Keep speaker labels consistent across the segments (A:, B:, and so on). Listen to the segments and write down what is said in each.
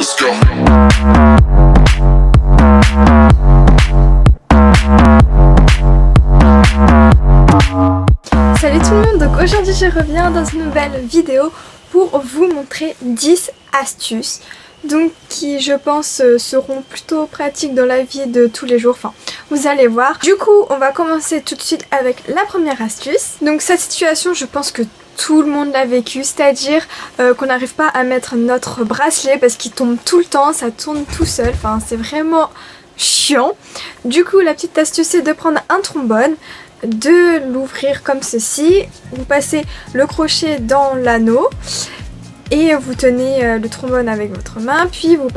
A: Salut tout le monde, donc aujourd'hui je reviens dans une nouvelle vidéo pour vous montrer 10 astuces donc qui je pense seront plutôt pratiques dans la vie de tous les jours, enfin vous allez voir. Du coup on va commencer tout de suite avec la première astuce. Donc cette situation je pense que tout le monde l'a vécu, c'est-à-dire qu'on n'arrive pas à mettre notre bracelet parce qu'il tombe tout le temps, ça tourne tout seul, enfin c'est vraiment chiant. Du coup la petite astuce c'est de prendre un trombone, de l'ouvrir comme ceci, vous passez le crochet dans l'anneau et vous tenez le trombone avec votre main, puis vous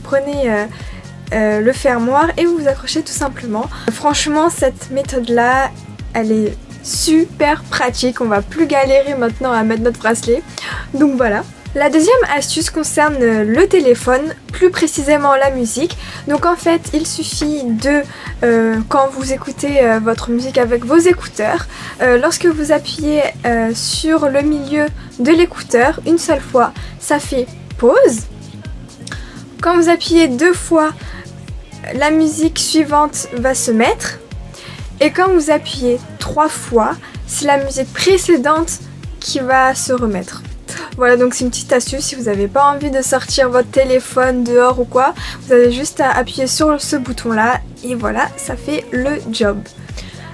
A: prenez le fermoir et vous vous accrochez tout simplement. Franchement cette méthode là elle est super pratique, on va plus galérer maintenant à mettre notre bracelet, donc voilà. La deuxième astuce concerne le téléphone, plus précisément la musique. Donc en fait il suffit de, quand vous écoutez votre musique avec vos écouteurs, lorsque vous appuyez sur le milieu de l'écouteur une seule fois, ça fait pause. Quand vous appuyez deux fois, la musique suivante va se mettre. Et quand vous appuyez trois fois, c'est la musique précédente qui va se remettre. Voilà, donc c'est une petite astuce, si vous n'avez pas envie de sortir votre téléphone dehors ou quoi, vous avez juste à appuyer sur ce bouton là et voilà, ça fait le job.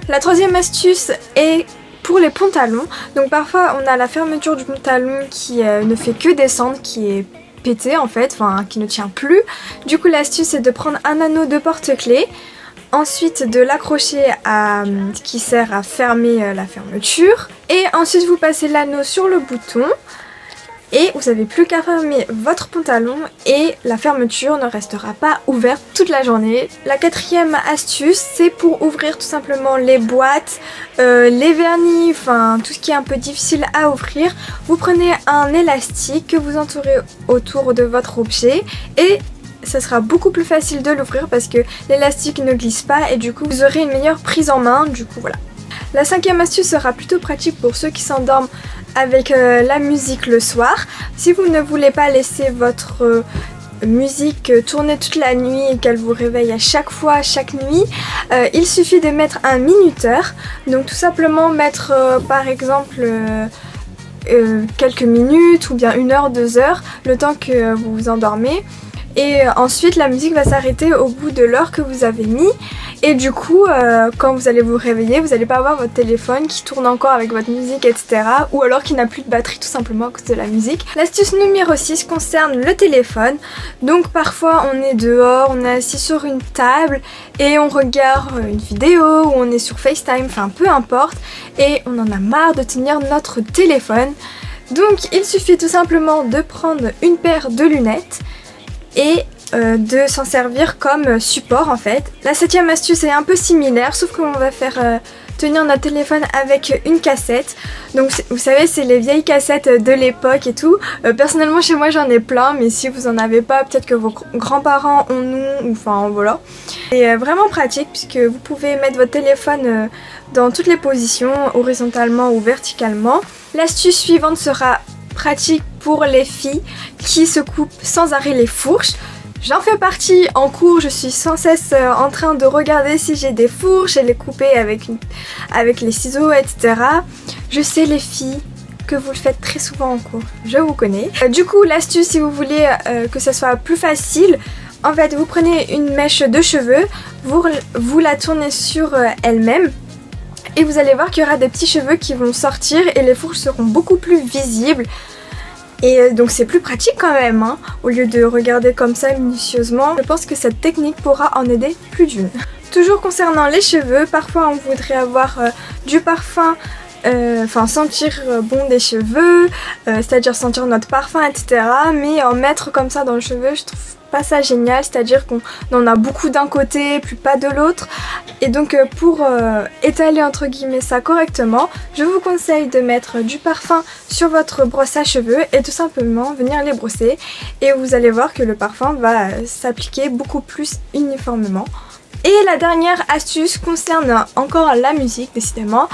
A: La troisième astuce est pour les pantalons. Donc parfois on a la fermeture du pantalon qui ne fait que descendre, qui est pété en fait, enfin qui ne tient plus. Du coup l'astuce est de prendre un anneau de porte-clés, ensuite de l'accrocher à qui sert à fermer la fermeture, et ensuite vous passez l'anneau sur le bouton et vous n'avez plus qu'à fermer votre pantalon et la fermeture ne restera pas ouverte toute la journée. La quatrième astuce c'est pour ouvrir tout simplement les boîtes, les vernis, enfin tout ce qui est un peu difficile à ouvrir. Vous prenez un élastique que vous entourez autour de votre objet et ça sera beaucoup plus facile de l'ouvrir parce que l'élastique ne glisse pas et du coup vous aurez une meilleure prise en main, du coup voilà. La cinquième astuce sera plutôt pratique pour ceux qui s'endorment avec la musique le soir. Si vous ne voulez pas laisser votre musique tourner toute la nuit et qu'elle vous réveille à chaque fois, chaque nuit, il suffit de mettre un minuteur. Donc tout simplement mettre par exemple quelques minutes ou bien 1 heure, 2 heures, le temps que vous vous endormez. Et ensuite la musique va s'arrêter au bout de l'heure que vous avez mis et du coup quand vous allez vous réveiller vous n'allez pas avoir votre téléphone qui tourne encore avec votre musique etc. ou alors qui n'a plus de batterie tout simplement à cause de la musique. L'astuce numéro 6 concerne le téléphone. Donc parfois on est dehors, on est assis sur une table et on regarde une vidéo ou on est sur FaceTime, enfin peu importe, et on en a marre de tenir notre téléphone. Donc il suffit tout simplement de prendre une paire de lunettes et de s'en servir comme support en fait. La septième astuce est un peu similaire sauf qu'on va faire tenir notre téléphone avec une cassette. Donc vous savez c'est les vieilles cassettes de l'époque et tout. Personnellement chez moi j'en ai plein, mais si vous en avez pas peut-être que vos grands-parents en ont, ou enfin voilà. C'est vraiment pratique puisque vous pouvez mettre votre téléphone dans toutes les positions, horizontalement ou verticalement. L'astuce suivante sera pratique pour les filles qui se coupent sans arrêt les fourches. J'en fais partie en cours, je suis sans cesse en train de regarder si j'ai des fourches et les couper avec les ciseaux etc. Je sais les filles que vous le faites très souvent en cours, je vous connais. Du coup l'astuce si vous voulez que ça soit plus facile, en fait vous prenez une mèche de cheveux, vous la tournez sur elle-même. Et vous allez voir qu'il y aura des petits cheveux qui vont sortir et les fourches seront beaucoup plus visibles. Et donc c'est plus pratique quand même, hein, au lieu de regarder comme ça minutieusement. Je pense que cette technique pourra en aider plus d'une. Toujours concernant les cheveux, parfois on voudrait avoir du parfum, enfin sentir bon des cheveux, c'est-à-dire sentir notre parfum etc. Mais en mettre comme ça dans le cheveu, je trouve pas ça génial, c'est-à-dire qu'on en a beaucoup d'un côté, plus pas de l'autre. Et donc pour étaler entre guillemets ça correctement, je vous conseille de mettre du parfum sur votre brosse à cheveux et tout simplement venir les brosser. Et vous allez voir que le parfum va s'appliquer beaucoup plus uniformément. Et la dernière astuce concerne encore la musique, décidément.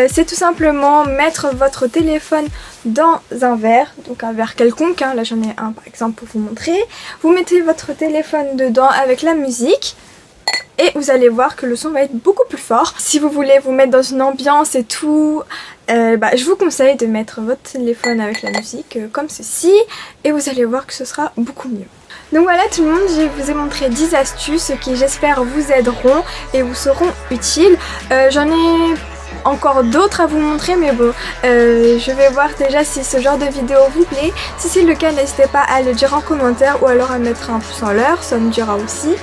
A: C'est tout simplement mettre votre téléphone dans un verre, donc un verre quelconque, hein. Là j'en ai un par exemple pour vous montrer. Vous mettez votre téléphone dedans avec la musique et vous allez voir que le son va être beaucoup plus fort. Si vous voulez vous mettre dans une ambiance et tout, je vous conseille de mettre votre téléphone avec la musique comme ceci et vous allez voir que ce sera beaucoup mieux. Donc voilà tout le monde, je vous ai montré 10 astuces qui j'espère vous aideront et vous seront utiles. J'en ai encore d'autres à vous montrer mais bon, je vais voir déjà si ce genre de vidéo vous plaît. Si c'est le cas, n'hésitez pas à le dire en commentaire ou alors à mettre un pouce en l'air, ça me dira aussi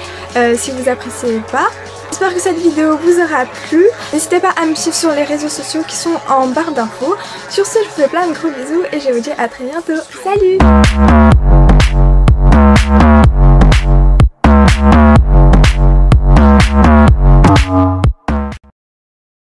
A: si vous appréciez pas. J'espère que cette vidéo vous aura plu. N'hésitez pas à me suivre sur les réseaux sociaux qui sont en barre d'infos. Sur ce, je vous fais plein de gros bisous et je vous dis à très bientôt. Salut!